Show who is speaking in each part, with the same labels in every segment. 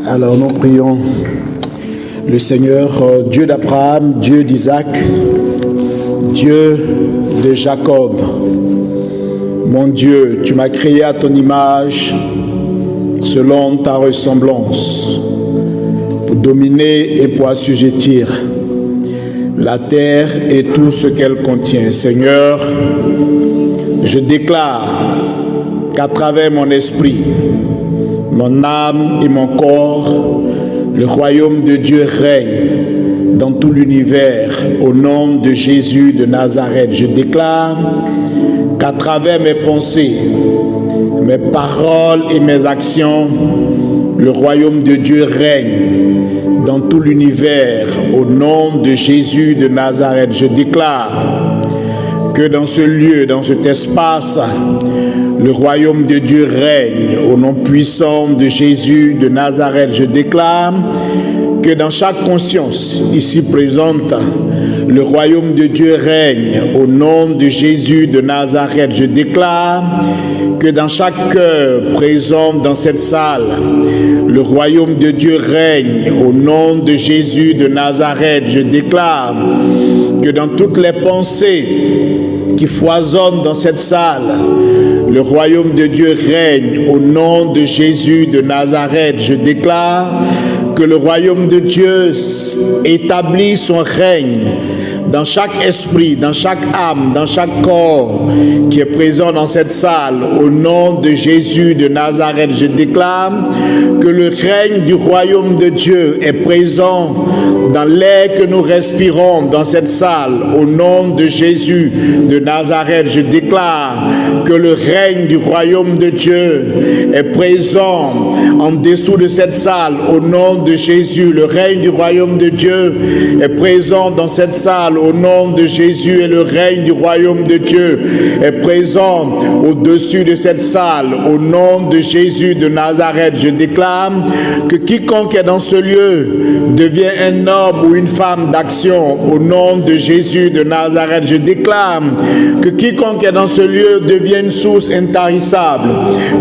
Speaker 1: Alors nous prions le Seigneur, Dieu d'Abraham, Dieu d'Isaac, Dieu de Jacob. Mon Dieu, tu m'as créé à ton image, selon ta ressemblance, pour dominer et pour assujettir la terre et tout ce qu'elle contient. Seigneur, je déclare qu'à travers mon esprit, mon âme et mon corps, le royaume de Dieu règne dans tout l'univers au nom de Jésus de Nazareth. Je déclare qu'à travers mes pensées, mes paroles et mes actions, le royaume de Dieu règne dans tout l'univers au nom de Jésus de Nazareth. Je déclare que dans ce lieu, dans cet espace, le royaume de Dieu règne au nom puissant de Jésus de Nazareth. Je déclare que dans chaque conscience ici présente, le royaume de Dieu règne au nom de Jésus de Nazareth. Je déclare que dans chaque cœur présent dans cette salle, le royaume de Dieu règne au nom de Jésus de Nazareth. Je déclare que dans toutes les pensées qui foisonnent dans cette salle, le royaume de Dieu règne au nom de Jésus de Nazareth. Je déclare que le royaume de Dieu établit son règne dans chaque esprit, dans chaque âme, dans chaque corps qui est présent dans cette salle. Au nom de Jésus de Nazareth, je déclare que le règne du royaume de Dieu est présent dans l'air que nous respirons dans cette salle. Au nom de Jésus de Nazareth, je déclare que le règne du royaume de Dieu est présent en dessous de cette salle. Au nom de Jésus, le règne du royaume de Dieu est présent dans cette salle. Au nom de Jésus, et le règne du royaume de Dieu est présent au-dessus de cette salle. Au nom de Jésus de Nazareth, je déclare que quiconque est dans ce lieu devient un homme ou une femme d'action. Au nom de Jésus de Nazareth, je déclare que quiconque est dans ce lieu devient une source intarissable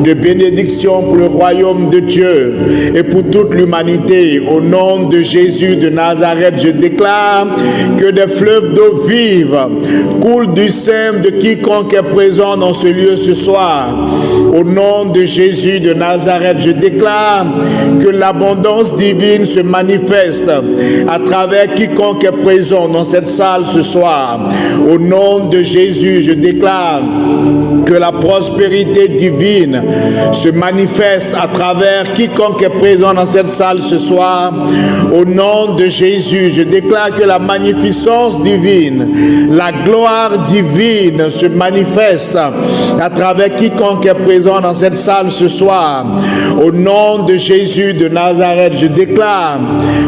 Speaker 1: de bénédiction pour le royaume de Dieu et pour toute l'humanité. Au nom de Jésus de Nazareth, je déclare que des fleuves d'eau vive coulent du sein de quiconque est présent dans ce lieu ce soir. Au nom de Jésus de Nazareth, je déclare que l'abondance divine se manifeste à travers quiconque est présent dans cette salle ce soir. Au nom de Jésus, je déclare que la prospérité divine se manifeste à travers quiconque est présent dans cette salle ce soir. Au nom de Jésus, je déclare que la magnificence divine, la gloire divine se manifeste à travers quiconque est présent dans cette salle ce soir. Au nom de Jésus de Nazareth, je déclare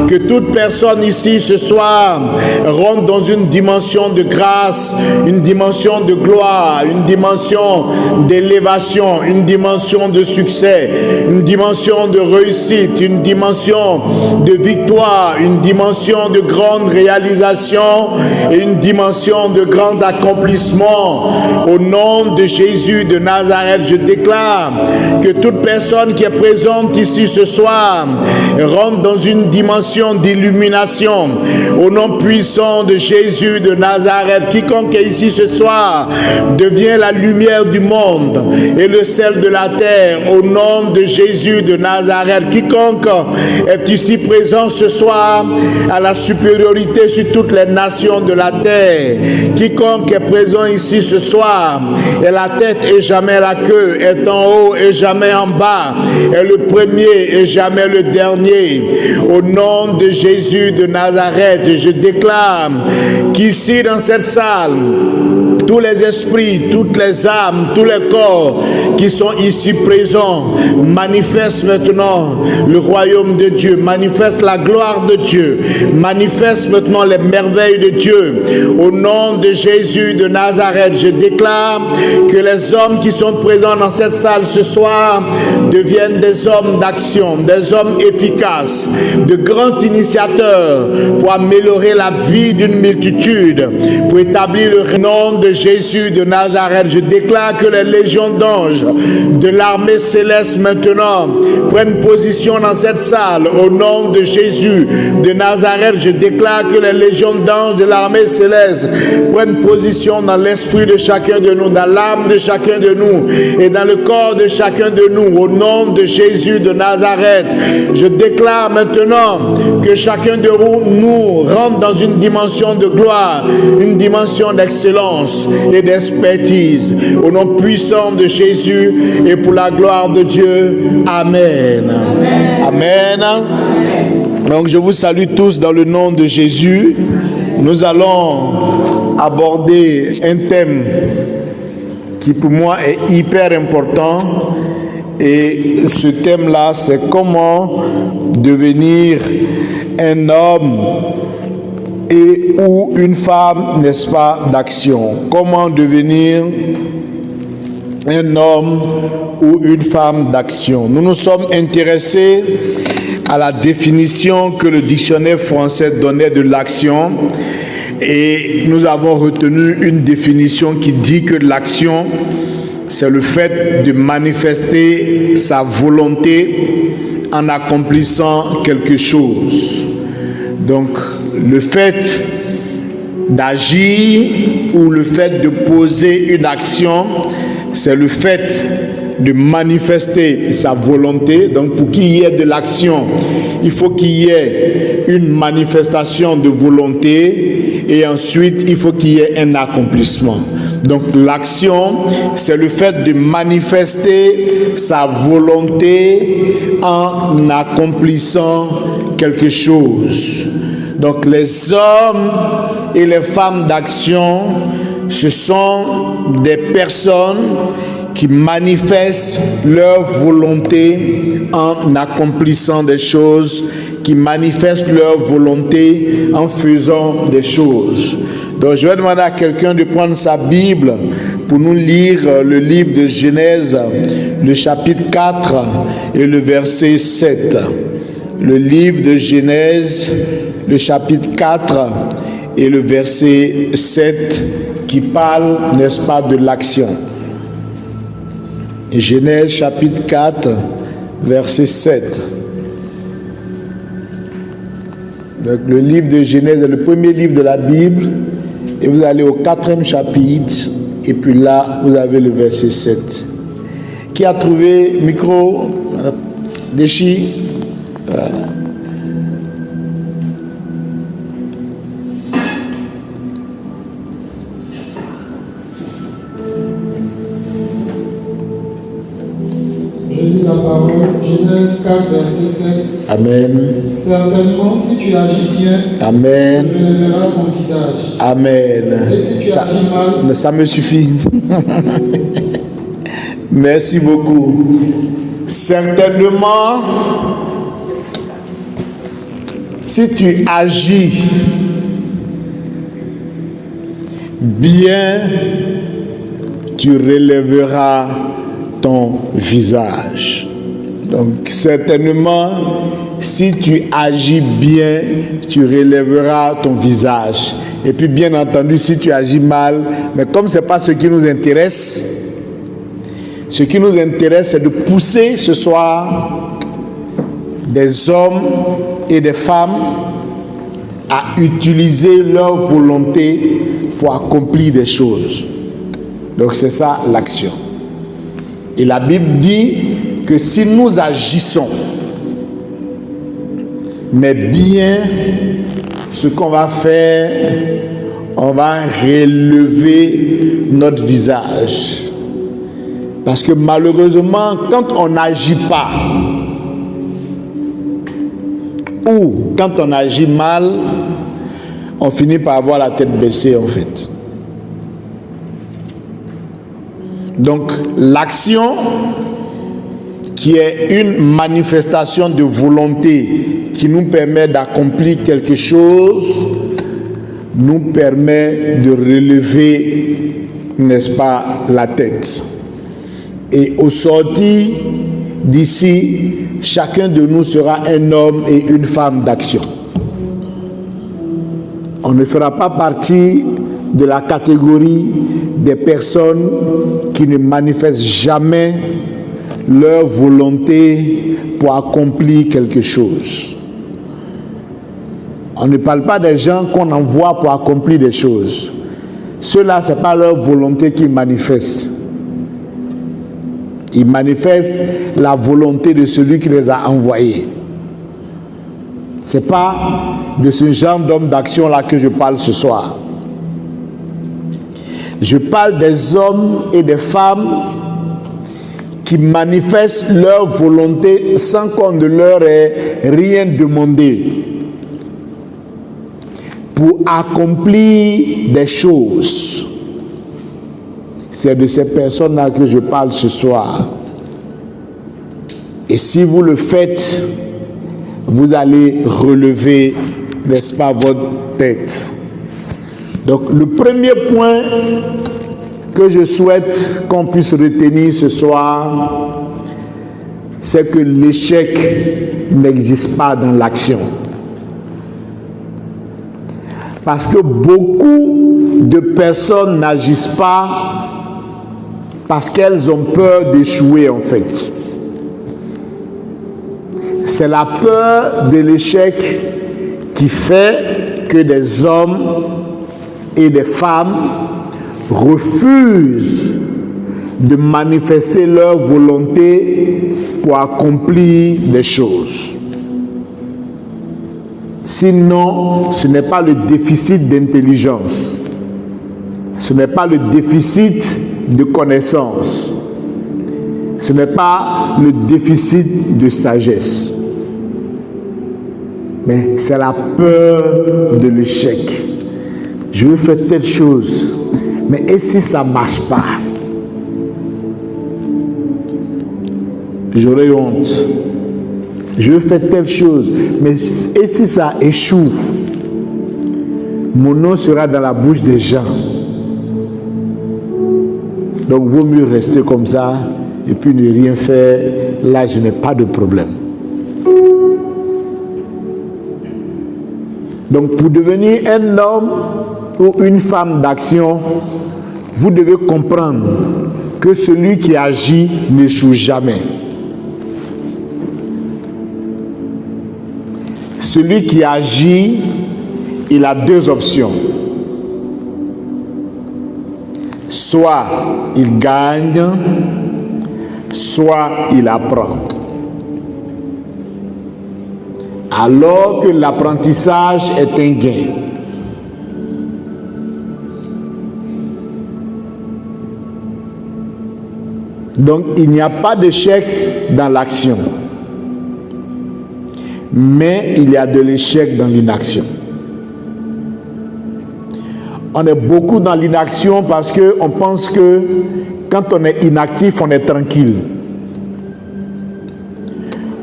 Speaker 1: que toute personne ici ce soir rentre dans une dimension de grâce, une dimension de gloire, une dimension d'élévation, une dimension de succès, une dimension de réussite, une dimension de victoire, une dimension de grande réalisation et une dimension de grand accomplissement. Au nom de Jésus de Nazareth, je déclare que toute personne qui est présente ici ce soir rentre dans une dimension d'illumination. Au nom puissant de Jésus de Nazareth, quiconque est ici ce soir devient la lumière du monde et le sel de la terre. Au nom de Jésus de Nazareth, quiconque est ici présent ce soir a la supériorité sur toutes les nations de la terre. Quiconque est présent ici ce soir est la tête et jamais la queue, est en haut et jamais en bas, est le premier et jamais le dernier. Au nom de Jésus de Nazareth, je déclare qu'ici dans cette salle, tous les esprits, toutes les âmes, tous les corps qui sont ici présents manifestent maintenant le royaume de Dieu, manifestent la gloire de Dieu, manifestent maintenant les merveilles de Dieu. Au nom de Jésus de Nazareth, je déclare que les hommes qui sont présents dans cette salle ce soir deviennent des hommes d'action, des hommes efficaces, de grands initiateurs pour améliorer la vie d'une multitude, pour établir le nom de Jésus de Nazareth, je déclare que les légions d'anges de l'armée céleste maintenant prennent position dans cette salle. Au nom de Jésus de Nazareth, je déclare que les légions d'anges de l'armée céleste prennent position dans l'esprit de chacun de nous, dans l'âme de chacun de nous et dans le corps de chacun de nous. Au nom de Jésus de Nazareth, je déclare maintenant que chacun de nous rentre dans une dimension de gloire, une dimension d'excellence et d'expertise. Au nom puissant de Jésus et pour la gloire de Dieu. Amen. Amen. Donc je vous salue tous dans le nom de Jésus. Nous allons aborder un thème qui pour moi est hyper important. Et ce thème-là, c'est comment devenir un homme et ou une femme, n'est-ce pas, d'action. Comment devenir un homme ou une femme d'action. Nous nous sommes intéressés à la définition que le dictionnaire français donnait de l'action et nous avons retenu une définition qui dit que l'action, c'est le fait de manifester sa volonté en accomplissant quelque chose. Donc, le fait d'agir ou le fait de poser une action, c'est le fait de manifester sa volonté. Donc, pour qu'il y ait de l'action, il faut qu'il y ait une manifestation de volonté et ensuite, il faut qu'il y ait un accomplissement. Donc l'action, c'est le fait de manifester sa volonté en accomplissant quelque chose. Donc les hommes et les femmes d'action, ce sont des personnes qui manifestent leur volonté en accomplissant des choses, qui manifestent leur volonté en faisant des choses. Donc je vais demander à quelqu'un de prendre sa Bible pour nous lire le livre de Genèse, le chapitre 4 et le verset 7. Le livre de Genèse, le chapitre 4 et le verset 7 qui parle, n'est-ce pas, de l'action. Genèse chapitre 4, verset 7. Donc le livre de Genèse est le premier livre de la Bible. Et vous allez au 4e chapitre, et puis là, vous avez le verset 7. Qui a trouvé micro? Déchi? Voilà.
Speaker 2: Je lis la parole, Genèse 4, verset 7.
Speaker 1: Amen.
Speaker 2: Certainement, si tu agis bien,
Speaker 1: Amen.
Speaker 2: tu relèveras ton visage.
Speaker 1: Amen.
Speaker 2: Et si tu agis mal,
Speaker 1: ça me suffit. Merci beaucoup. Certainement, si tu agis bien, tu relèveras ton visage. Donc certainement, si tu agis bien, tu relèveras ton visage. Et puis bien entendu, si tu agis mal, mais comme ce n'est pas ce qui nous intéresse, ce qui nous intéresse, c'est de pousser ce soir des hommes et des femmes à utiliser leur volonté pour accomplir des choses. Donc c'est ça l'action. Et la Bible dit que si nous agissons, mais bien, ce qu'on va faire, on va relever notre visage. Parce que malheureusement, quand on n'agit pas, ou quand on agit mal, on finit par avoir la tête baissée en fait. Donc l'action, qui est une manifestation de volonté qui nous permet d'accomplir quelque chose, nous permet de relever, n'est-ce pas, la tête. Et au sortir d'ici, chacun de nous sera un homme et une femme d'action. On ne fera pas partie de la catégorie des personnes qui ne manifestent jamais leur volonté pour accomplir quelque chose. On ne parle pas des gens qu'on envoie pour accomplir des choses. Ceux-là, ce n'est pas leur volonté qu'ils manifestent. Ils manifestent la volonté de celui qui les a envoyés. Ce n'est pas de ce genre d'homme d'action-là que je parle ce soir. Je parle des hommes et des femmes qui manifestent leur volonté sans qu'on ne leur ait rien demandé pour accomplir des choses. C'est de ces personnes-là que je parle ce soir. Et si vous le faites, vous allez relever, n'est-ce pas, votre tête. Donc, le premier point que je souhaite qu'on puisse retenir ce soir, c'est que l'échec n'existe pas dans l'action. Parce que beaucoup de personnes n'agissent pas parce qu'elles ont peur d'échouer en fait. C'est la peur de l'échec qui fait que des hommes et des femmes refusent de manifester leur volonté pour accomplir des choses. Sinon, ce n'est pas le déficit d'intelligence, ce n'est pas le déficit de connaissance, ce n'est pas le déficit de sagesse, mais c'est la peur de l'échec. Je veux faire telle chose, mais et si ça ne marche pas? J'aurai honte. Je veux faire telle chose, mais et si ça échoue? Mon nom sera dans la bouche des gens. Donc, vaut mieux rester comme ça et puis ne rien faire. Là, je n'ai pas de problème. Donc, pour devenir un homme ou une femme d'action, vous devez comprendre que celui qui agit n'échoue jamais. Celui qui agit, il a deux options. Soit il gagne, soit il apprend. Alors que l'apprentissage est un gain. Donc il n'y a pas d'échec dans l'action. Mais il y a de l'échec dans l'inaction. On est beaucoup dans l'inaction parce qu'on pense que quand on est inactif, on est tranquille.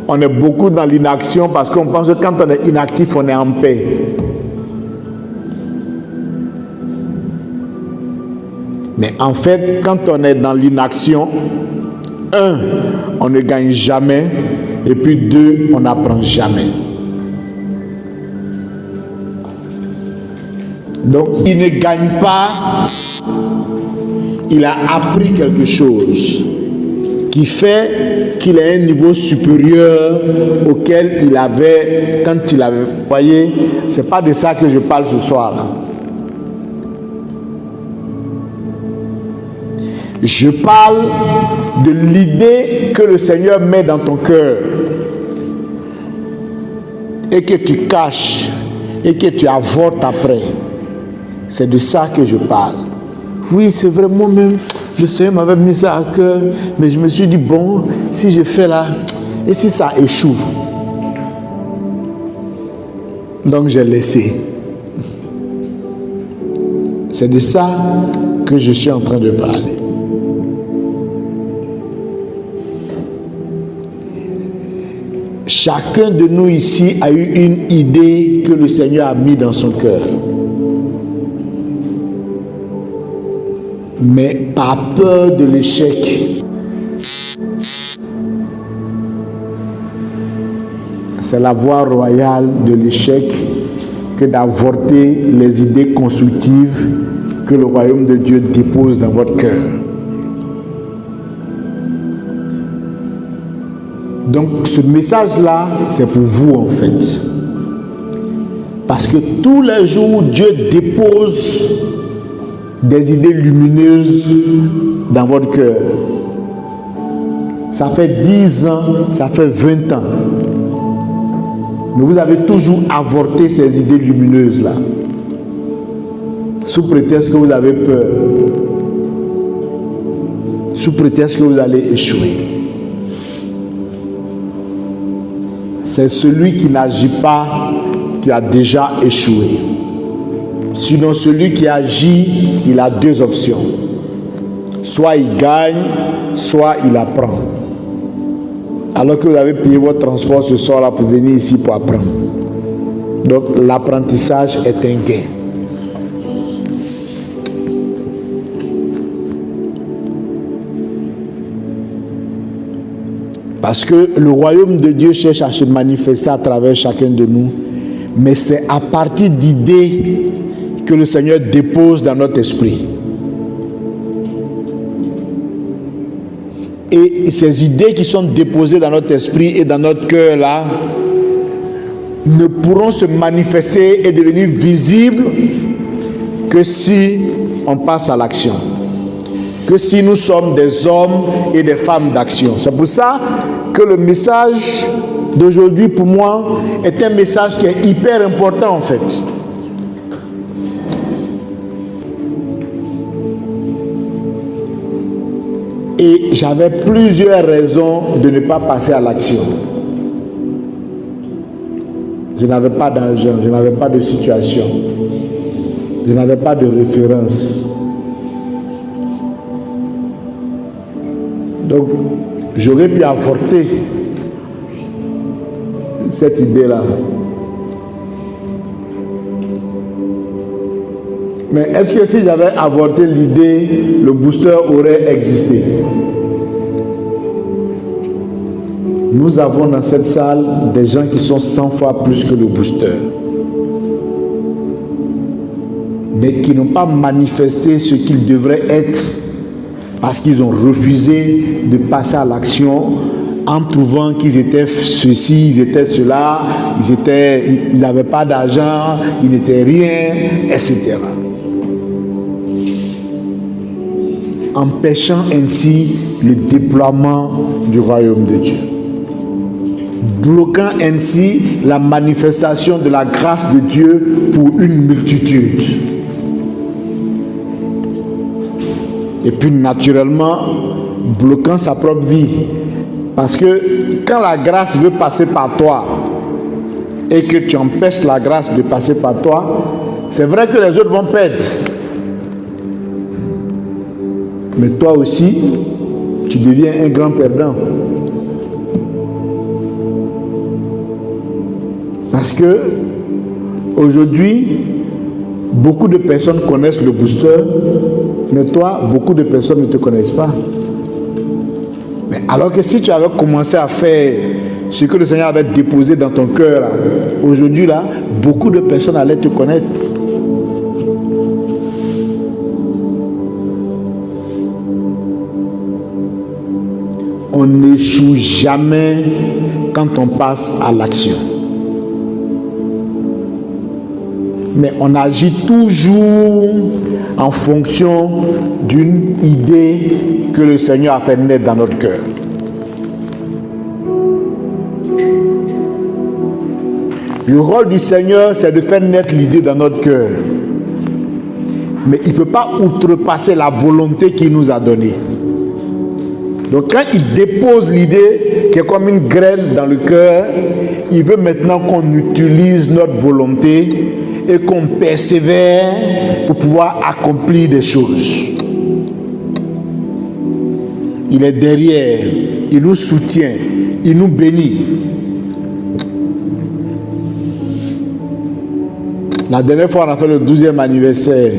Speaker 1: On est beaucoup dans l'inaction parce qu'on pense que quand on est inactif, on est en paix. Mais en fait, quand on est dans l'inaction, un, on ne gagne jamais. Et puis deux, on n'apprend jamais. Donc, il ne gagne pas, il a appris quelque chose qui fait qu'il a un niveau supérieur auquel il avait quand il avait. Vous voyez, c'est pas de ça que je parle ce soir. Je parle de l'idée que le Seigneur met dans ton cœur et que tu caches et que tu avortes après. C'est de ça que je parle. Oui, c'est vraiment même, le Seigneur m'avait mis ça à cœur, mais je me suis dit, bon, si je fais là, et si ça échoue? Donc j'ai laissé. C'est de ça que je suis en train de parler. Chacun de nous ici a eu une idée que le Seigneur a mis dans son cœur. Mais par peur de l'échec, c'est la voie royale de l'échec que d'avorter les idées constructives que le royaume de Dieu dépose dans votre cœur. Donc ce message-là, c'est pour vous en fait. Parce que tous les jours, Dieu dépose des idées lumineuses dans votre cœur. Ça fait 10 ans, ça fait 20 ans. Mais vous avez toujours avorté ces idées lumineuses-là. Sous prétexte que vous avez peur. Sous prétexte que vous allez échouer. C'est celui qui n'agit pas qui a déjà échoué. Sinon, celui qui agit, il a deux options. Soit il gagne, soit il apprend. Alors que vous avez payé votre transport ce soir-là pour venir ici pour apprendre. Donc, l'apprentissage est un gain. Parce que le royaume de Dieu cherche à se manifester à travers chacun de nous. Mais c'est à partir d'idées que le Seigneur dépose dans notre esprit. Et ces idées qui sont déposées dans notre esprit et dans notre cœur là, ne pourront se manifester et devenir visibles que si on passe à l'action. Que si nous sommes des hommes et des femmes d'action. C'est pour ça que le message d'aujourd'hui pour moi est un message qui est hyper important en fait. Et j'avais plusieurs raisons de ne pas passer à l'action. Je n'avais pas d'argent, je n'avais pas de situation, je n'avais pas de référence. Donc, j'aurais pu avorter cette idée-là. Mais est-ce que si j'avais avorté l'idée, le booster aurait existé? Nous avons dans cette salle des gens qui sont 100 fois plus que le booster. Mais qui n'ont pas manifesté ce qu'ils devraient être parce qu'ils ont refusé de passer à l'action en trouvant qu'ils étaient ceci, ils étaient cela, ils n'avaient pas d'argent, ils n'étaient rien, etc. Empêchant ainsi le déploiement du royaume de Dieu. Bloquant ainsi la manifestation de la grâce de Dieu pour une multitude. Et puis naturellement, bloquant sa propre vie. Parce que quand la grâce veut passer par toi et que tu empêches la grâce de passer par toi, c'est vrai que les autres vont perdre. Mais toi aussi, tu deviens un grand perdant. Parce que aujourd'hui, beaucoup de personnes connaissent le booster, mais toi, beaucoup de personnes ne te connaissent pas. Mais alors que si tu avais commencé à faire ce que le Seigneur avait déposé dans ton cœur, aujourd'hui, là, beaucoup de personnes allaient te connaître. On n'échoue jamais quand on passe à l'action. Mais on agit toujours en fonction d'une idée que le Seigneur a fait naître dans notre cœur. Le rôle du Seigneur, c'est de faire naître l'idée dans notre cœur. Mais il ne peut pas outrepasser la volonté qu'il nous a donnée. Donc quand il dépose l'idée qui est comme une graine dans le cœur, il veut maintenant qu'on utilise notre volonté et qu'on persévère pour pouvoir accomplir des choses. Il est derrière, il nous soutient, il nous bénit. La dernière fois, on a fait le 12e anniversaire.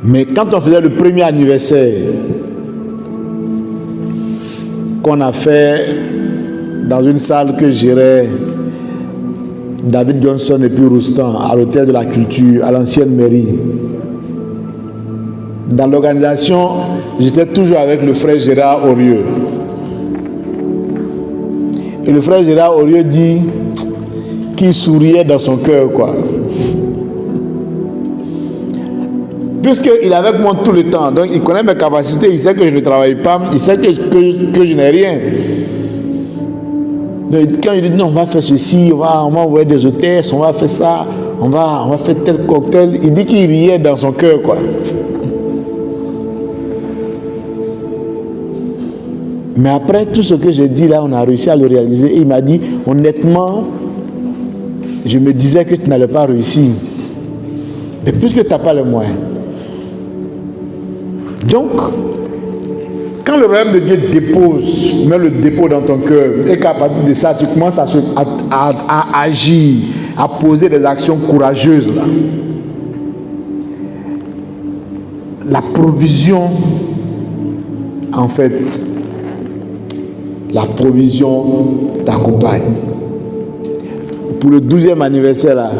Speaker 1: Mais quand on faisait le premier anniversaire, qu'on a fait dans une salle que gérait David Johnson et puis Roustan à l'hôtel de la culture, à l'ancienne mairie. Dans l'organisation, j'étais toujours avec le frère Gérard Aurieux. Et le frère Gérard Aurieux dit qu'il souriait dans son cœur, quoi. Puisqu'il est avec moi tout le temps, donc il connaît mes capacités, il sait que je ne travaille pas, il sait que je n'ai rien. Donc, quand il dit non, on va faire ceci, on va envoyer des hôtesses, on va faire ça, on va faire tel cocktail, il dit qu'il riait dans son cœur, quoi. Mais après tout ce que j'ai dit là, on a réussi à le réaliser. Et il m'a dit, honnêtement, je me disais que tu n'allais pas réussir. Mais puisque tu n'as pas les moyens. Donc, quand le royaume de Dieu met le dépôt dans ton cœur, et qu'à partir de ça, tu commences à agir, à poser des actions courageuses, là, la provision, en fait, la provision t'accompagne. Pour le 12e anniversaire, là,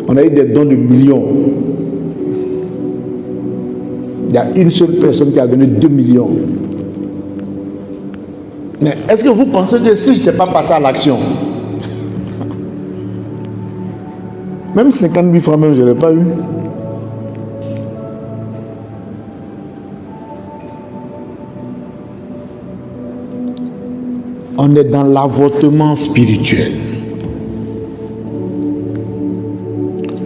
Speaker 1: on a eu des dons de millions. Il y a une seule personne qui a donné 2 millions. Mais est-ce que vous pensez que si je n'étais pas passé à l'action, même 50 000 francs, même, je n'aurais pas eu. On est dans l'avortement spirituel.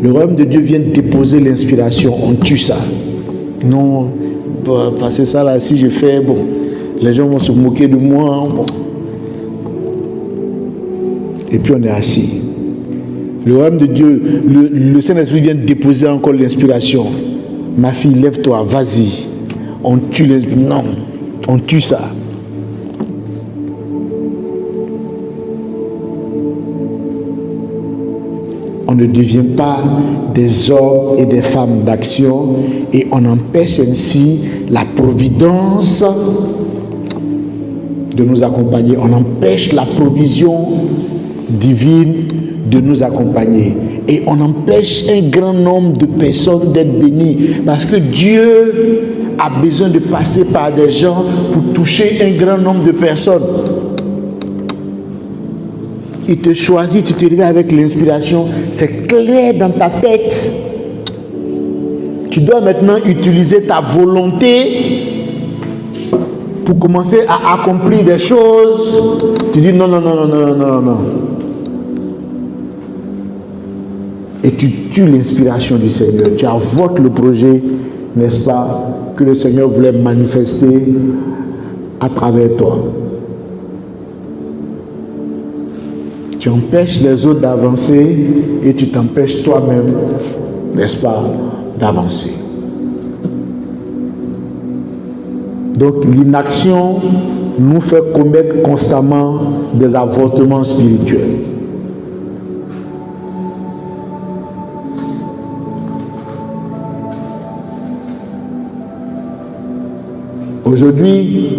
Speaker 1: Le royaume de Dieu vient déposer l'inspiration, on tue ça. Non, parce que ça là, si je fais, bon, les gens vont se moquer de moi. Bon. Et puis on est assis. Le royaume de Dieu, le Saint-Esprit vient déposer encore l'inspiration. Ma fille, lève-toi, vas-y. On tue l'inspiration. Non, on tue ça. On ne devient pas des hommes et des femmes d'action et on empêche ainsi la providence de nous accompagner. On empêche la provision divine de nous accompagner. Et on empêche un grand nombre de personnes d'être bénies. Parce que Dieu a besoin de passer par des gens pour toucher un grand nombre de personnes. Il te choisit, tu te regardes avec l'inspiration, c'est clair dans ta tête. Tu dois maintenant utiliser ta volonté pour commencer à accomplir des choses. Tu dis non. Et tu tues l'inspiration du Seigneur. Tu avortes le projet, n'est-ce pas, que le Seigneur voulait manifester à travers toi. Tu empêches les autres d'avancer et tu t'empêches toi-même, n'est-ce pas, d'avancer. Donc l'inaction nous fait commettre constamment des avortements spirituels. Aujourd'hui,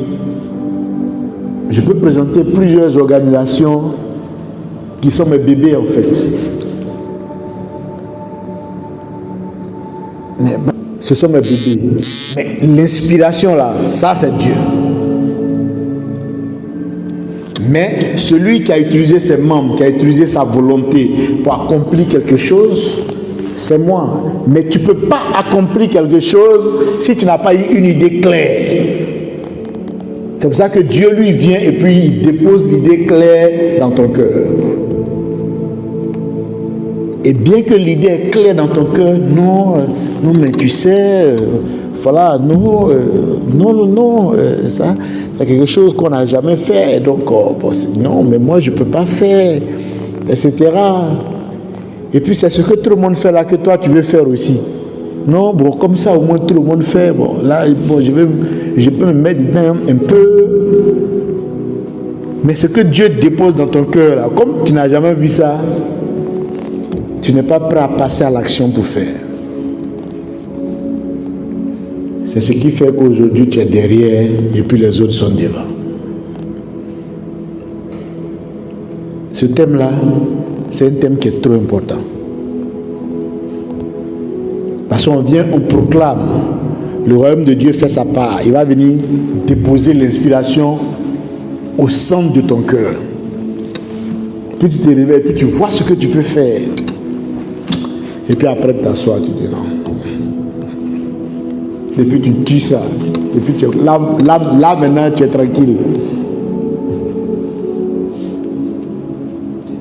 Speaker 1: je peux présenter plusieurs organisations qui sont mes bébés en fait. Mais, ce sont mes bébés. Mais l'inspiration là, ça c'est Dieu. Mais celui qui a utilisé ses membres, qui a utilisé sa volonté pour accomplir quelque chose, c'est moi. Mais tu ne peux pas accomplir quelque chose si tu n'as pas eu une idée claire. C'est pour ça que Dieu lui vient et puis il dépose l'idée claire dans ton cœur. Et bien que l'idée est claire dans ton cœur, non, mais tu sais, voilà, ça, c'est quelque chose qu'on n'a jamais fait, donc, non, mais moi je ne peux pas faire, etc. Et puis c'est ce que tout le monde fait là, que toi tu veux faire aussi. Non, bon, comme ça au moins tout le monde fait, bon, là, bon, je peux me mettre dedans un peu. Mais ce que Dieu dépose dans ton cœur là, comme tu n'as jamais vu ça, tu n'es pas prêt à passer à l'action pour faire. C'est ce qui fait qu'aujourd'hui tu es derrière et puis les autres sont devant. Ce thème-là, c'est un thème qui est trop important. Parce qu'on vient, on proclame, le royaume de Dieu fait sa part. Il va venir déposer l'inspiration au centre de ton cœur. Puis tu te réveilles, puis tu vois ce que tu peux faire. Et puis après tu t'assois, tu dis non. Et puis tu dis ça. Et puis là maintenant tu es tranquille.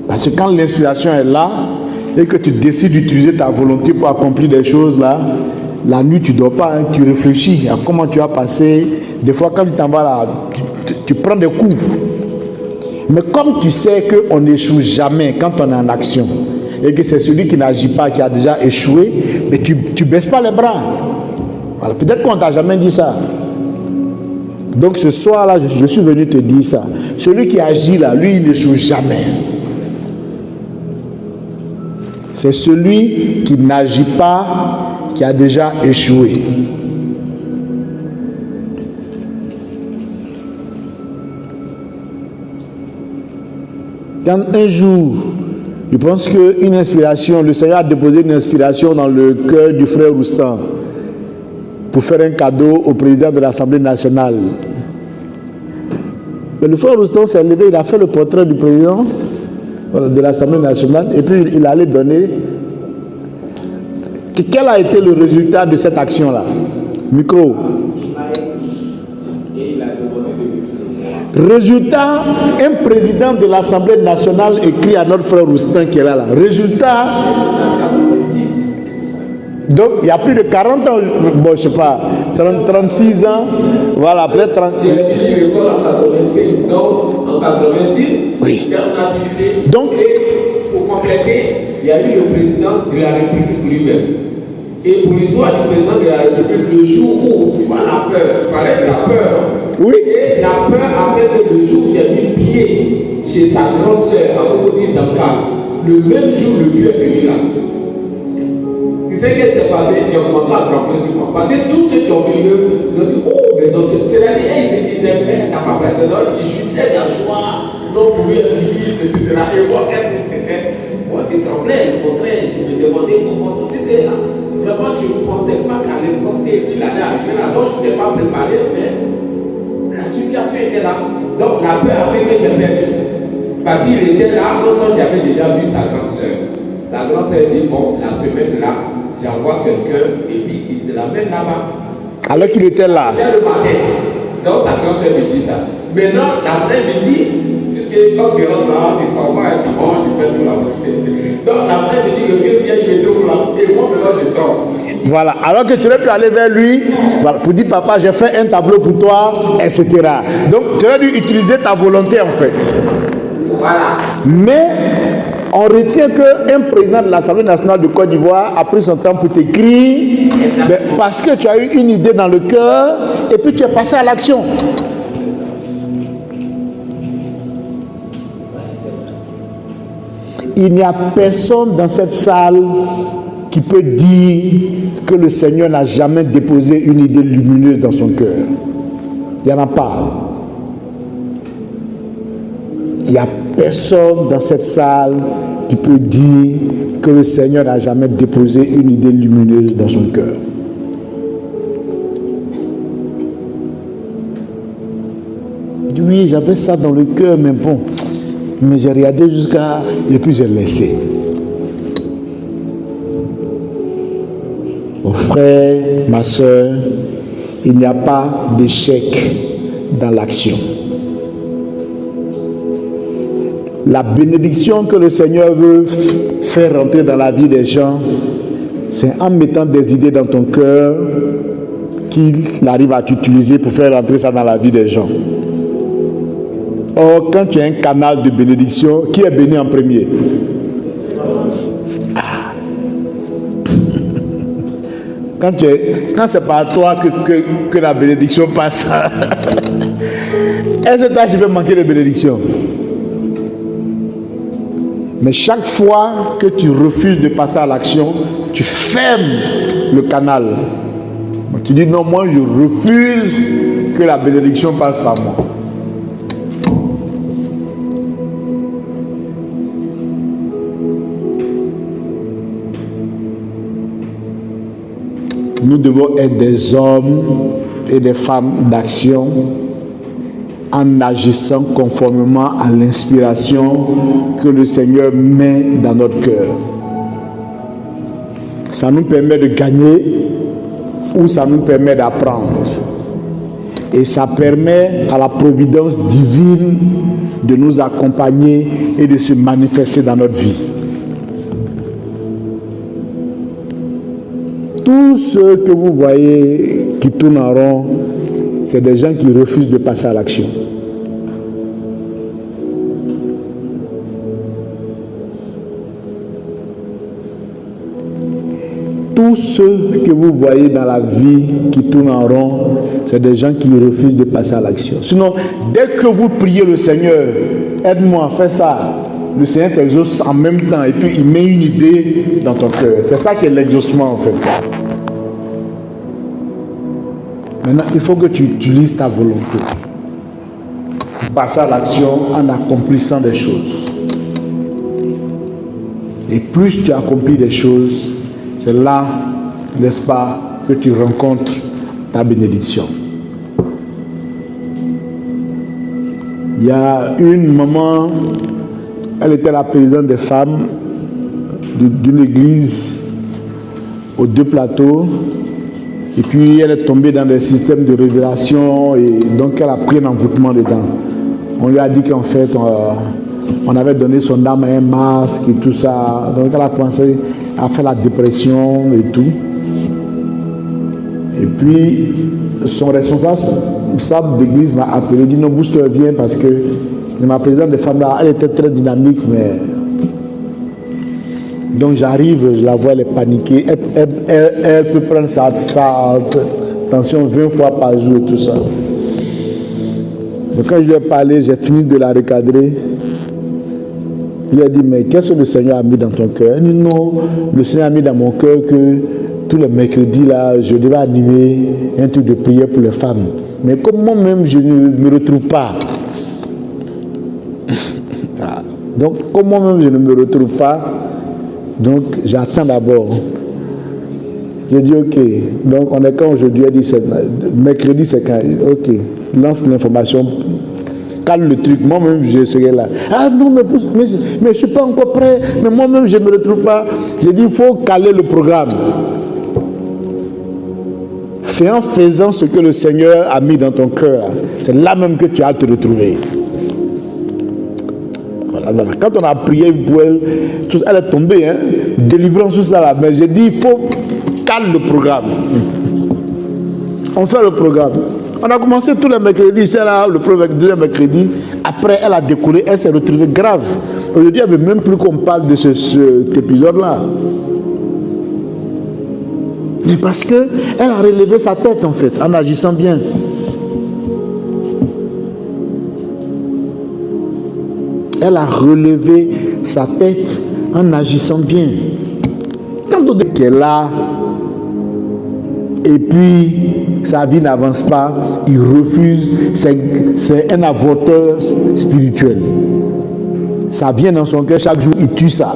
Speaker 1: Parce que quand l'inspiration est là et que tu décides d'utiliser ta volonté pour accomplir des choses là, la nuit tu ne dors pas, hein, tu réfléchis à comment tu vas passer. Des fois quand tu t'en vas là, tu prends des coups. Mais comme tu sais qu'on n'échoue jamais quand on est en action et que c'est celui qui n'agit pas qui a déjà échoué, mais tu ne baisses pas les bras. Voilà. Peut-être qu'on ne t'a jamais dit ça. Donc ce soir-là, je suis venu te dire ça. Celui qui agit là, lui, il n'échoue jamais. C'est celui qui n'agit pas qui a déjà échoué. Quand un jour, je pense qu'une inspiration, le Seigneur a déposé une inspiration dans le cœur du frère Roustan pour faire un cadeau au président de l'Assemblée nationale. Mais le frère Roustan s'est levé, il a fait le portrait du président de l'Assemblée nationale et puis il allait donner. Quel a été le résultat de cette action-là? Micro. Résultat, un président de l'Assemblée nationale écrit à notre frère Roustan qui est là. Résultat, donc il y a plus de 40 ans, bon je sais pas, 36 ans, voilà, après 30 ans. Il a fini l'école en 86, donc en 86, oui. Il y a une activité. Donc, et pour compléter, il y a eu le président de la République lui-même. Et pour l'histoire du président de la République, le jour où, tu vois la peur, tu parlais de la peur. Oui. Et la peur a fait que le jour où j'ai mis pied chez sa grande sœur à Cocody Danka, le même jour, le vieux est venu là. Tu sais qu'est-ce qui s'est passé? Ils ont commencé à trembler sur moi. Parce que tous ceux qui ont vu ils ont dit, oh, mais non, c'est-à-dire, ils aimaient ta papa, ils jouissaient de la joie, non pour lui, fils, etc. Et moi, qu'est-ce que c'était? Moi, je tremblais, au contraire, je me demandais comment on faisait là. Vraiment, je ne pensais pas qu'à l'instant T, il allait arriver là, donc je n'étais pas préparé, mais la situation était là. Donc la peur a fait que j'ai perdu. Parce qu'il était là, quand j'avais déjà vu sa grande soeur. Sa grande soeur dit, bon, la semaine là, j'envoie quelqu'un et puis il te l'amène là-bas. Alors qu'il était là. C'était le matin. Donc sa grande soeur me dit ça. Maintenant, l'après-midi, quand tu rentres là, il s'en va et tu manges, tu fais tout là. Donc l'après-midi, le vieux vient, il me trouve là. Et moi, maintenant, je tombe. Voilà. Alors que tu aurais pu aller vers lui voilà, pour dire, papa, j'ai fait un tableau pour toi, etc. Donc, tu aurais dû utiliser ta volonté, en fait. Voilà. Mais, on retient qu'un président de l'Assemblée nationale de Côte d'Ivoire a pris son temps pour t'écrire parce que tu as eu une idée dans le cœur et puis tu es passé à l'action. Il n'y a personne dans cette salle qui peut dire que le Seigneur n'a jamais déposé une idée lumineuse dans son cœur. Il n'y en a pas. Il n'y a personne dans cette salle qui peut dire que le Seigneur n'a jamais déposé une idée lumineuse dans son cœur. Oui, j'avais ça dans le cœur, mais bon. Mais j'ai regardé jusqu'à... et puis j'ai laissé. Mon frère, ma soeur, il n'y a pas d'échec dans l'action. La bénédiction que le Seigneur veut faire rentrer dans la vie des gens, c'est en mettant des idées dans ton cœur qu'il arrive à t'utiliser pour faire rentrer ça dans la vie des gens. Or, quand tu as un canal de bénédiction, qui est béni en premier? Ah. Quand c'est par toi que la bénédiction passe, est-ce que toi tu peux manquer de bénédiction? Mais chaque fois que tu refuses de passer à l'action, tu fermes le canal. Tu dis non, moi je refuse que la bénédiction passe par moi. nous devons être des hommes et des femmes d'action en agissant conformément à l'inspiration que le Seigneur met dans notre cœur. Ça nous permet de gagner ou ça nous permet d'apprendre. Et ça permet à la providence divine de nous accompagner et de se manifester dans notre vie. Tous ceux que vous voyez qui tournent en rond, c'est des gens qui refusent de passer à l'action. Tous ceux que vous voyez dans la vie qui tournent en rond, c'est des gens qui refusent de passer à l'action. Sinon, dès que vous priez le Seigneur, aide-moi, fais ça, le Seigneur t'exauce en même temps et puis il met une idée dans ton cœur. C'est ça qui est l'exaucement en fait. Maintenant, il faut que tu utilises ta volonté pour passer à l'action en accomplissant des choses. Et plus tu accomplis des choses, c'est là, n'est-ce pas, que tu rencontres ta bénédiction. Il y a une maman, elle était la présidente des femmes d'une église aux Deux Plateaux. Et puis elle est tombée dans des systèmes de révélation et donc elle a pris un envoûtement dedans. On lui a dit qu'en fait, on avait donné son âme à un masque et tout ça. Donc elle a commencé à faire la dépression et tout. Et puis son responsable d'église m'a appelé, il dit non, Booster, viens parce que ma présidente des femmes là, elle était très dynamique, mais donc j'arrive, je la vois, elle est paniquée, elle peut prendre sa tension 20 fois par jour et tout ça. Donc quand je lui ai parlé, j'ai fini de la recadrer. Il a dit, mais qu'est-ce que le Seigneur a mis dans ton cœur? Il dit, non, le Seigneur a mis dans mon cœur que tous les mercredis, là, je devais animer un truc de prière pour les femmes. Mais comme moi-même, je ne me retrouve pas. Donc, comme moi-même, je ne me retrouve pas, donc j'attends d'abord. J'ai dit, ok. Donc, on est quand aujourd'hui? Elle dit, mercredi, c'est quand? Ok. Lance l'information. Calme le truc, moi-même je serai là. Ah non, mais je ne suis pas encore prêt, mais moi-même je ne me retrouve pas. J'ai dit, il faut caler le programme. C'est en faisant ce que le Seigneur a mis dans ton cœur, c'est là même que tu as à te retrouver. Voilà. Quand on a prié pour elle, elle est tombée, hein, délivrance, tout ça là. Mais j'ai dit, il faut caler le programme. On fait le programme. On a commencé tous les mercredis, c'est là le premier, deuxième mercredi. Après, elle a découlé, elle s'est retrouvée grave. Aujourd'hui, elle ne veut même plus qu'on parle de cet épisode-là. Mais parce qu'elle a relevé sa tête, en fait, en agissant bien. Elle a relevé sa tête en agissant bien. Quand on dit qu'elle est là, et puis sa vie n'avance pas, il refuse, c'est un avorteur spirituel. Ça vient dans son cœur chaque jour, il tue ça.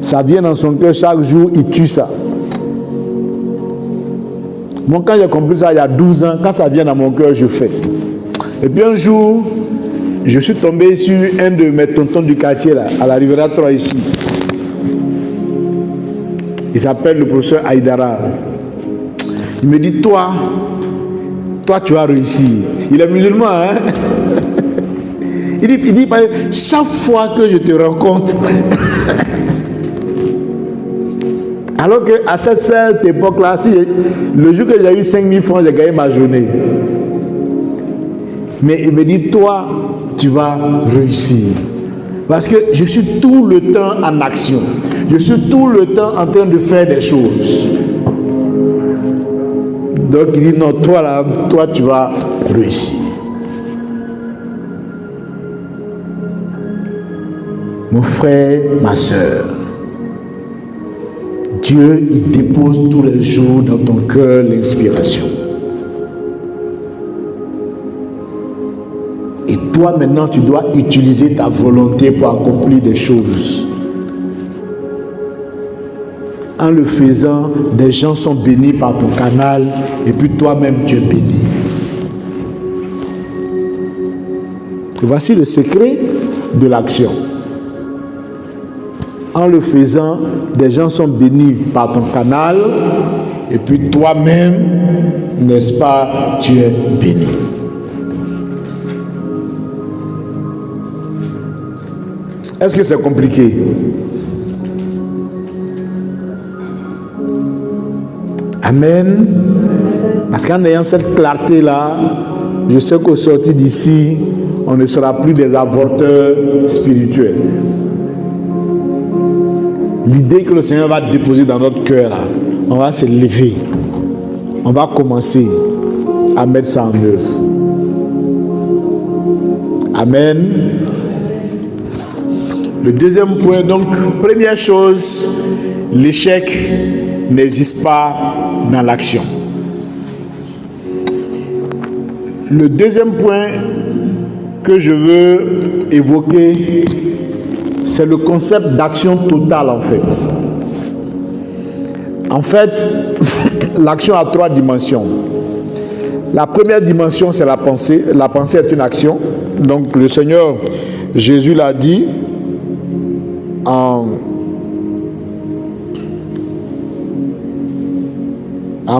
Speaker 1: Ça vient dans son cœur chaque jour, il tue ça. Moi, quand j'ai compris ça il y a 12 ans, quand ça vient dans mon cœur, je fais. Et puis un jour, je suis tombé sur un de mes tontons du quartier, là, à la Riviera 3 ici. Il s'appelle le professeur Aïdara. Il me dit, toi, tu as réussi. Il est musulman, hein? Il dit, chaque fois que je te rencontre, alors qu'à cette époque-là, le jour que j'ai eu 5000 francs, j'ai gagné ma journée. Mais il me dit, toi, tu vas réussir. Parce que je suis tout le temps en action. Je suis tout le temps en train de faire des choses. Donc il dit, non, toi là, toi tu vas réussir. Mon frère, ma soeur, Dieu, il dépose tous les jours dans ton cœur l'inspiration. Et toi maintenant, tu dois utiliser ta volonté pour accomplir des choses. En le faisant, des gens sont bénis par ton canal et puis toi-même tu es béni. Voici le secret de l'action. En le faisant, des gens sont bénis par ton canal et puis toi-même, n'est-ce pas, tu es béni. Est-ce que c'est compliqué? Amen. Parce qu'en ayant cette clarté-là, je sais qu'au sortir d'ici, on ne sera plus des avorteurs spirituels. L'idée que le Seigneur va déposer dans notre cœur, là, on va se lever. On va commencer à mettre ça en œuvre. Amen. Le deuxième point, donc, première chose, l'échec n'existe pas dans l'action. Le deuxième point que je veux évoquer, c'est le concept d'action totale en fait. En fait, l'action a 3 dimensions. La première dimension, c'est la pensée. La pensée est une action. Donc le Seigneur Jésus l'a dit en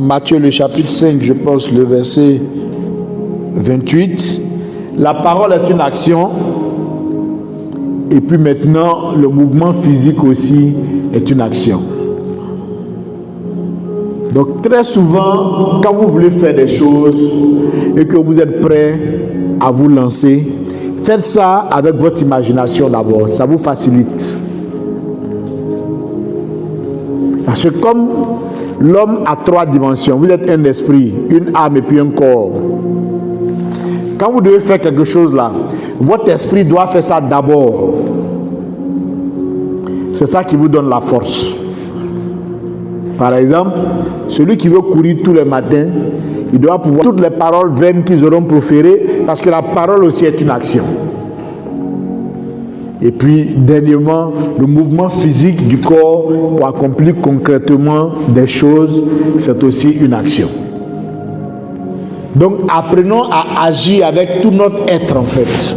Speaker 1: Matthieu le chapitre 5, je pense le verset 28. La parole est une action. Et puis maintenant, le mouvement physique aussi est une action. Donc très souvent, quand vous voulez faire des choses et que vous êtes prêt à vous lancer, faites ça avec votre imagination d'abord. Ça vous facilite. Parce que comme l'homme a 3 dimensions, vous êtes un esprit, une âme et puis un corps. Quand vous devez faire quelque chose là, votre esprit doit faire ça d'abord. C'est ça qui vous donne la force. Par exemple, celui qui veut courir tous les matins, il doit pouvoir toutes les paroles vaines qu'ils auront proférées, parce que la parole aussi est une action. Et puis, dernièrement, le mouvement physique du corps pour accomplir concrètement des choses, c'est aussi une action. Donc, apprenons à agir avec tout notre être en fait.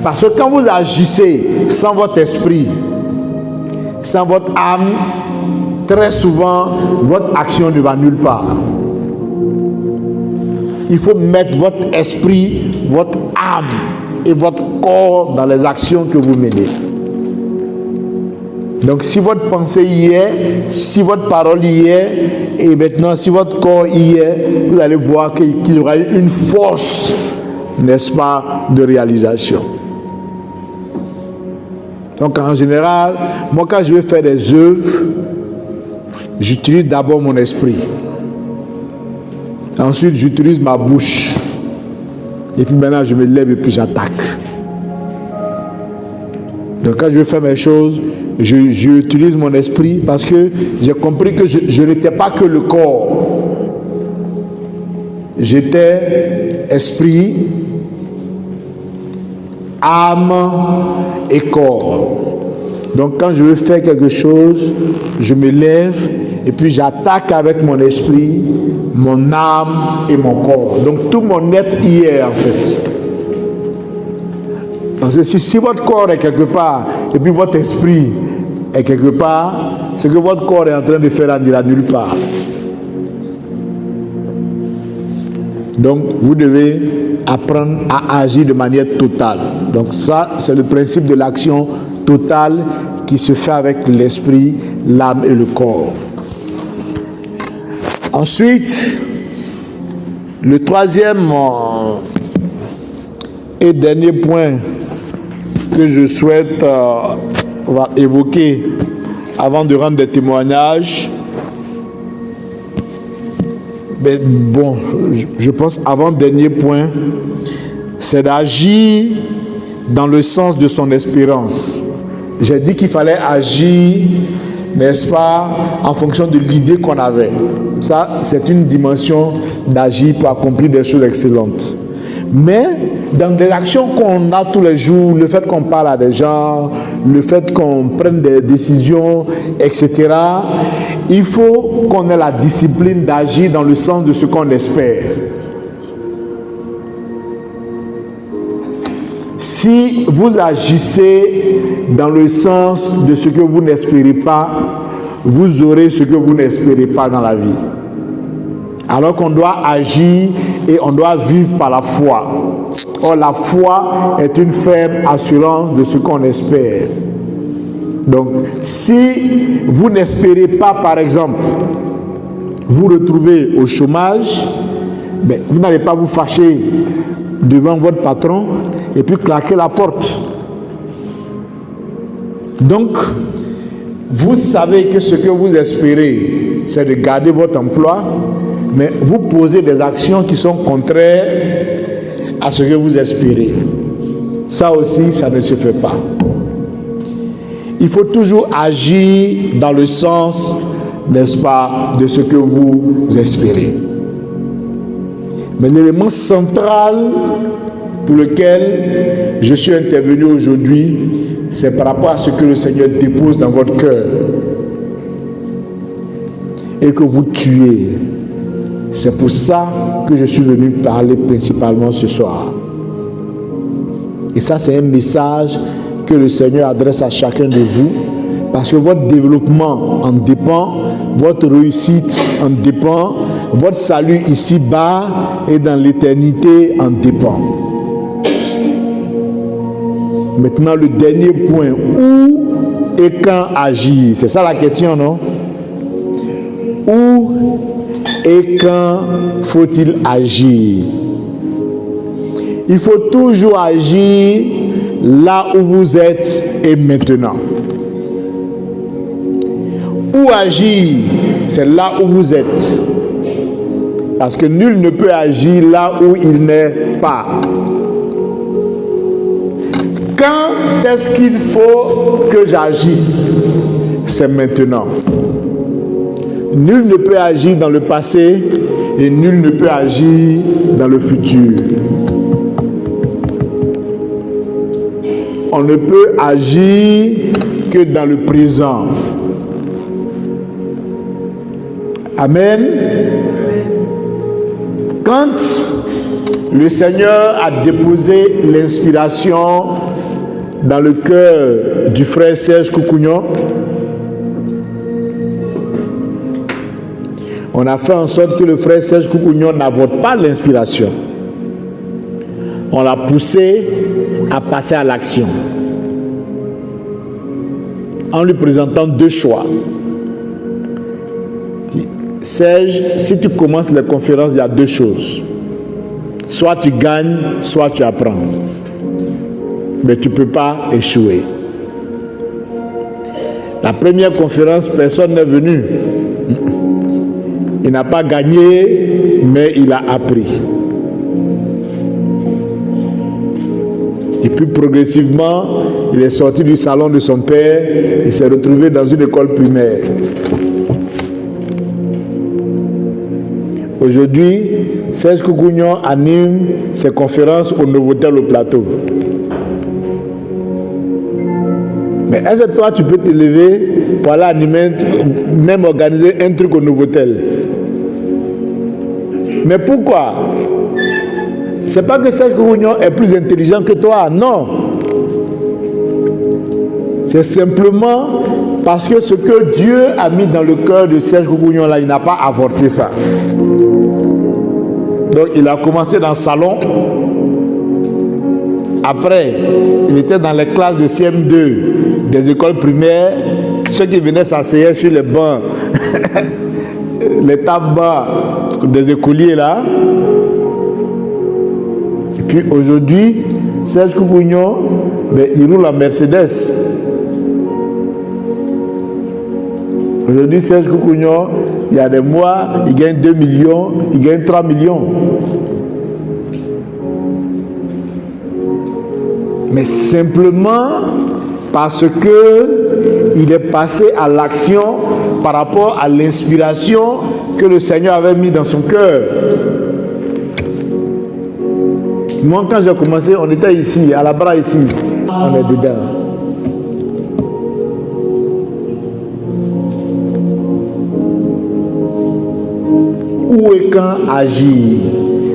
Speaker 1: Parce que quand vous agissez sans votre esprit, sans votre âme, très souvent, votre action ne va nulle part. Il faut mettre votre esprit, votre âme et votre corps dans les actions que vous menez. Donc, si votre pensée y est, si votre parole y est, et maintenant, si votre corps y est, vous allez voir qu'il y aura une force, n'est-ce pas, de réalisation. Donc, en général, moi, quand je vais faire des œuvres, j'utilise d'abord mon esprit. Ensuite, j'utilise ma bouche. Et puis maintenant, je me lève et puis j'attaque. Donc, quand je vais faire mes choses, j'utilise mon esprit parce que j'ai compris que je n'étais pas que le corps. J'étais esprit, âme et corps. Donc quand je veux faire quelque chose, je me lève et puis j'attaque avec mon esprit, mon âme et mon corps. Donc tout mon être y est en fait. Parce que si votre corps est quelque part et puis votre esprit est quelque part, ce que votre corps est en train de faire n'ira nulle part. Donc vous devez apprendre à agir de manière totale. Donc ça, c'est le principe de l'action totale qui se fait avec l'esprit, l'âme et le corps. Ensuite, le troisième et dernier point que je souhaite évoquer avant de rendre des témoignages. Mais bon, je pense avant-dernier point, c'est d'agir dans le sens de son espérance. J'ai dit qu'il fallait agir, n'est-ce pas, en fonction de l'idée qu'on avait. Ça, c'est une dimension d'agir pour accomplir des choses excellentes. Mais dans des actions qu'on a tous les jours, le fait qu'on parle à des gens, le fait qu'on prenne des décisions, etc., il faut qu'on ait la discipline d'agir dans le sens de ce qu'on espère. Si vous agissez dans le sens de ce que vous n'espérez pas, vous aurez ce que vous n'espérez pas dans la vie. Alors qu'on doit agir et on doit vivre par la foi. Or, la foi est une ferme assurance de ce qu'on espère. Donc, si vous n'espérez pas, par exemple, vous retrouver au chômage, ben, vous n'allez pas vous fâcher devant votre patron et puis claquer la porte. Donc, vous savez que ce que vous espérez, c'est de garder votre emploi, mais vous posez des actions qui sont contraires à ce que vous espérez. Ça aussi, ça ne se fait pas. Il faut toujours agir dans le sens, n'est-ce pas, de ce que vous espérez. Mais l'élément central pour lequel je suis intervenu aujourd'hui, c'est par rapport à ce que le Seigneur dépose dans votre cœur et que vous tuez. C'est pour ça que je suis venu parler principalement ce soir. Et ça, c'est un message que le Seigneur adresse à chacun de vous, parce que votre développement en dépend, votre réussite en dépend, votre salut ici-bas et dans l'éternité en dépend. Maintenant, le dernier point, où et quand agir? C'est ça la question, non? Où et quand faut-il agir? Il faut toujours agir là où vous êtes et maintenant. Où agir? C'est là où vous êtes. Parce que nul ne peut agir là où il n'est pas. Quand est-ce qu'il faut que j'agisse? C'est maintenant. Nul ne peut agir dans le passé et nul ne peut agir dans le futur. On ne peut agir que dans le présent. Amen. Quand le Seigneur a déposé l'inspiration dans le cœur du frère Serge Koukouignon, on a fait en sorte que le frère Serge Koukouignon n'avorte pas l'inspiration. On l'a poussé à passer à l'action en lui présentant deux choix. Serge, si tu commences les conférences, il y a deux choses. Soit tu gagnes, soit tu apprends. Mais tu ne peux pas échouer. La première conférence, personne n'est venu. Il n'a pas gagné, mais il a appris. Et puis progressivement, il est sorti du salon de son père et s'est retrouvé dans une école primaire. Aujourd'hui, Serge Koukouignon anime ses conférences au Novotel au Plateau. Mais est-ce que toi, tu peux te lever pour aller animer, même organiser un truc au Novotel? Mais pourquoi? C'est pas que Serge Koukouignon est plus intelligent que toi, non. C'est simplement parce que ce que Dieu a mis dans le cœur de Serge Koukouignon là, il n'a pas avorté ça. Donc il a commencé dans le salon. Après, il était dans les classes de CM2 des écoles primaires. Ceux qui venaient s'asseoir sur les bancs, les tables bas des écoliers là. Et puis aujourd'hui, Serge Koukouignon, il roule en Mercedes. Aujourd'hui, Serge Koukouignon, il y a des mois, il gagne 2 millions, il gagne 3 millions. Mais simplement parce que il est passé à l'action par rapport à l'inspiration que le Seigneur avait mis dans son cœur. Moi, quand j'ai commencé, on était ici, à la bras ici. On est dedans. Où et quand agir?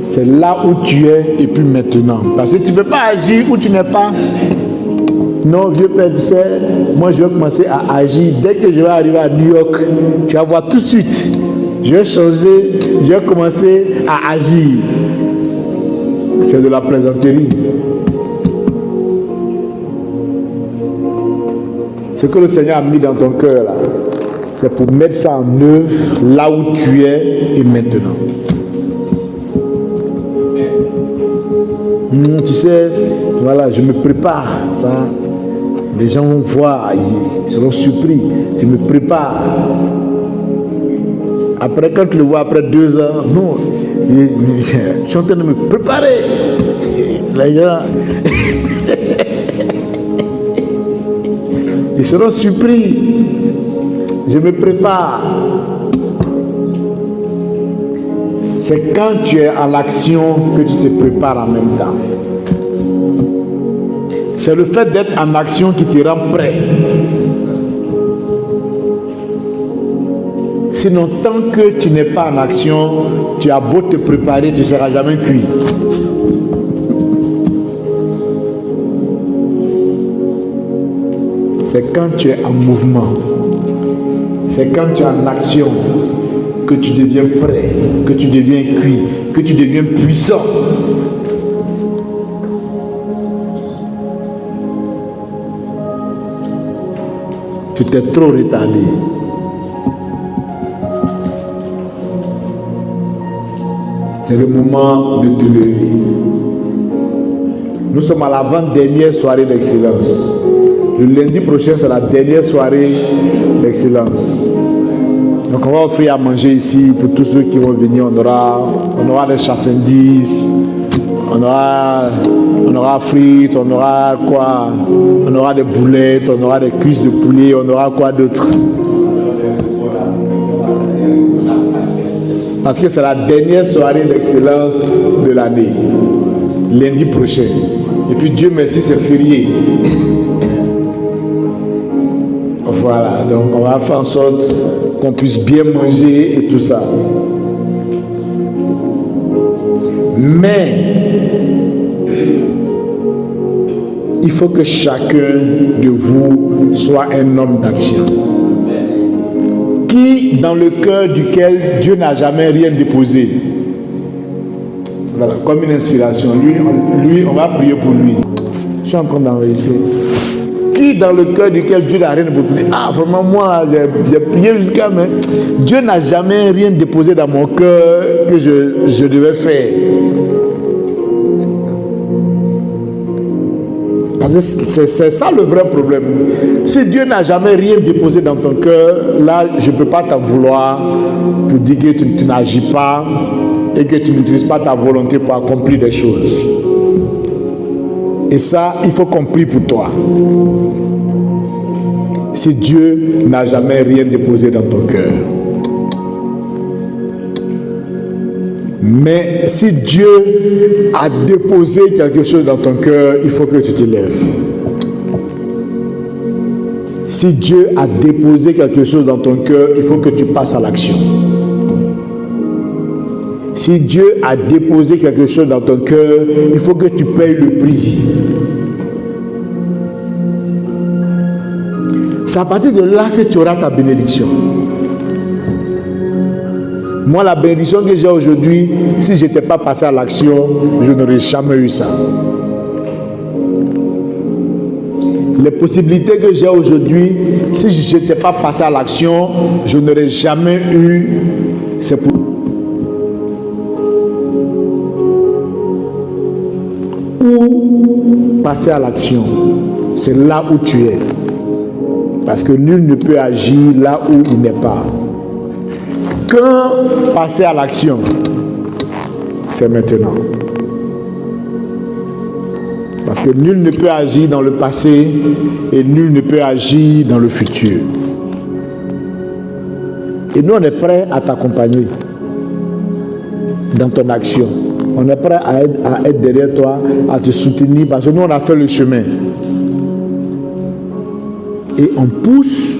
Speaker 1: C'est là où tu es et puis maintenant. Parce que tu ne peux pas agir où tu n'es pas. Non, vieux père, tu sais, moi je vais commencer à agir. Dès que je vais arriver à New York, tu vas voir tout de suite. Je vais changer, je vais commencer à agir. C'est de la plaisanterie. Ce que le Seigneur a mis dans ton cœur là, c'est pour mettre ça en œuvre là où tu es et maintenant. Tu sais, voilà, je me prépare, ça. Les gens vont voir, ils seront surpris. Je me prépare. Après, quand tu le vois après 2 ans, non, je suis en train de me préparer. Les gens, ils seront surpris. Je me prépare. C'est quand tu es en action que tu te prépares en même temps. C'est le fait d'être en action qui te rend prêt. Sinon, tant que tu n'es pas en action, tu as beau te préparer, tu ne seras jamais cuit. C'est quand tu es en mouvement, c'est quand tu es en action que tu deviens prêt, que tu deviens cuit, que tu deviens puissant. Tu t'es trop retardé. C'est le moment de te lever. Nous sommes à l'avant-dernière soirée d'excellence. Le lundi prochain, c'est la dernière soirée d'excellence. Donc on va offrir à manger ici pour tous ceux qui vont venir. On aura des chafendis, on aura frites, on aura quoi? On aura des boulettes, on aura des cuisses de poulet, on aura quoi d'autre? Parce que c'est la dernière soirée d'excellence de l'année, lundi prochain. Et puis Dieu merci, c'est férié. Voilà, donc on va faire en sorte qu'on puisse bien manger et tout ça. Mais il faut que chacun de vous soit un homme d'action. Qui, dans le cœur duquel Dieu n'a jamais rien déposé. Voilà, comme une inspiration. Lui, on va prier pour lui. Je suis en train d'enregistrer. Qui, dans le cœur duquel Dieu n'a rien déposé. Ah, vraiment, moi, j'ai prié jusqu'à mais Dieu n'a jamais rien déposé dans mon cœur que je devais faire. Parce que c'est ça le vrai problème. Si Dieu n'a jamais rien déposé dans ton cœur, là, je ne peux pas t'en vouloir pour dire que tu n'agis pas et que tu n'utilises pas ta volonté pour accomplir des choses. Et ça, il faut qu'on prie pour toi. Si Dieu n'a jamais rien déposé dans ton cœur. Mais si Dieu a déposé quelque chose dans ton cœur, il faut que tu te lèves. Si Dieu a déposé quelque chose dans ton cœur, il faut que tu passes à l'action. Si Dieu a déposé quelque chose dans ton cœur, il faut que tu payes le prix. C'est à partir de là que tu auras ta bénédiction. Moi, la bénédiction que j'ai aujourd'hui, si je n'étais pas passé à l'action, je n'aurais jamais eu ça. Les possibilités que j'ai aujourd'hui, si je n'étais pas passé à l'action, je n'aurais jamais eu. C'est pour ou passer à l'action. C'est là où tu es. Parce que nul ne peut agir là où il n'est pas. Quand passer à l'action, c'est maintenant. Parce que nul ne peut agir dans le passé et nul ne peut agir dans le futur. Et nous, on est prêts à t'accompagner dans ton action. On est prêt à être derrière toi, à te soutenir, parce que nous, on a fait le chemin. Et on pousse,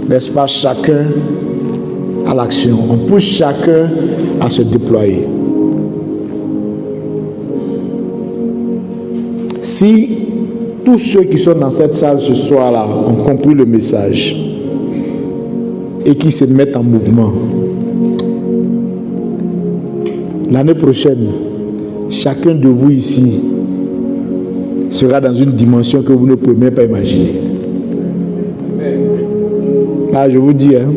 Speaker 1: n'est-ce pas, chacun à l'action. On pousse chacun à se déployer. Si tous ceux qui sont dans cette salle ce soir-là ont compris le message et qui se mettent en mouvement, l'année prochaine, chacun de vous ici sera dans une dimension que vous ne pouvez même pas imaginer. Ah, je vous dis, hein.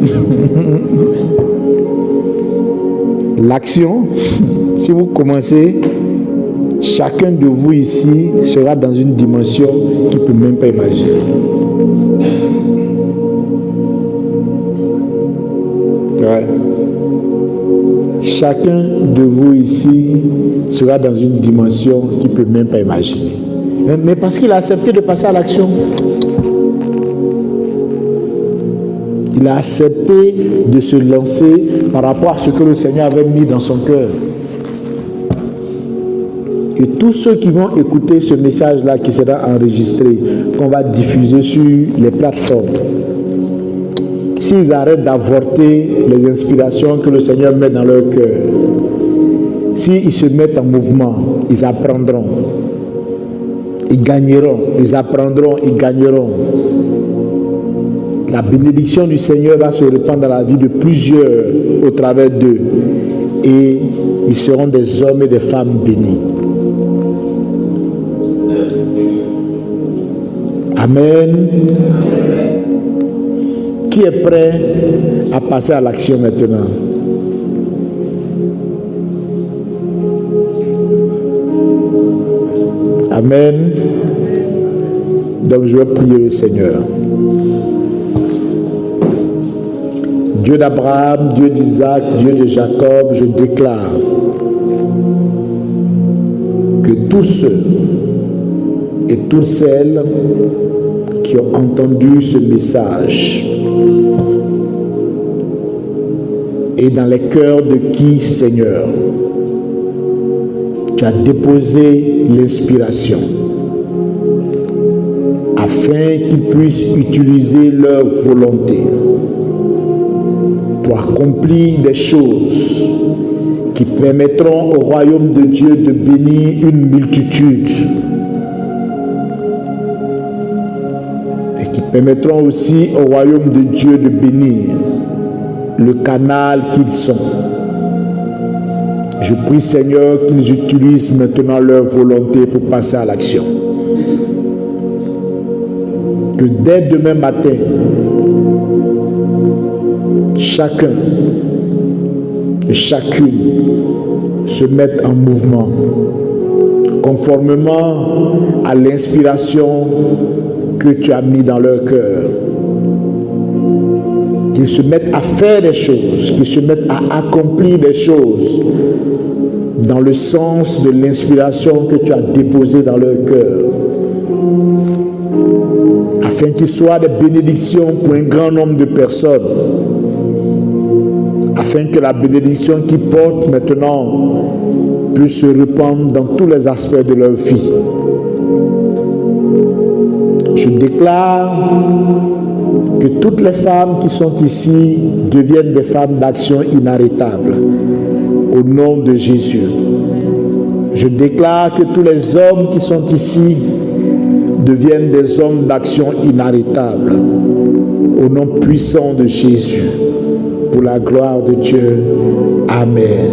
Speaker 1: L'action, si vous commencez, chacun de vous ici sera dans une dimension qu'il ne peut même pas imaginer. Ouais. Chacun de vous ici sera dans une dimension qu'il ne peut même pas imaginer. Mais parce qu'il a accepté de passer à l'action. Il a accepté de se lancer par rapport à ce que le Seigneur avait mis dans son cœur. Et tous ceux qui vont écouter ce message-là qui sera enregistré, qu'on va diffuser sur les plateformes, s'ils arrêtent d'avorter les inspirations que le Seigneur met dans leur cœur, s'ils se mettent en mouvement, ils apprendront. Ils gagneront, ils apprendront, ils gagneront. La bénédiction du Seigneur va se répandre dans la vie de plusieurs au travers d'eux. Et ils seront des hommes et des femmes bénis. Amen. Qui est prêt à passer à l'action maintenant? Amen. Donc je vais prier le Seigneur. Dieu d'Abraham, Dieu d'Isaac, Dieu de Jacob, je déclare que tous ceux et toutes celles qui ont entendu ce message et dans les cœurs de qui, Seigneur, tu as déposé l'inspiration afin qu'ils puissent utiliser leur volonté pour accomplir des choses qui permettront au royaume de Dieu de bénir une multitude et qui permettront aussi au royaume de Dieu de bénir le canal qu'ils sont. Je prie, Seigneur, qu'ils utilisent maintenant leur volonté pour passer à l'action. Que dès demain matin, chacun et chacune se mette en mouvement conformément à l'inspiration que tu as mis dans leur cœur. Qu'ils se mettent à faire des choses, qu'ils se mettent à accomplir des choses dans le sens de l'inspiration que tu as déposée dans leur cœur, afin qu'ils soient des bénédictions pour un grand nombre de personnes, afin que la bénédiction qu'ils portent maintenant puisse se répandre dans tous les aspects de leur vie. Je déclare que toutes les femmes qui sont ici deviennent des femmes d'action inarrêtables. Au nom de Jésus. Je déclare que tous les hommes qui sont ici deviennent des hommes d'action inarrêtables. Au nom puissant de Jésus. Pour la gloire de Dieu. Amen.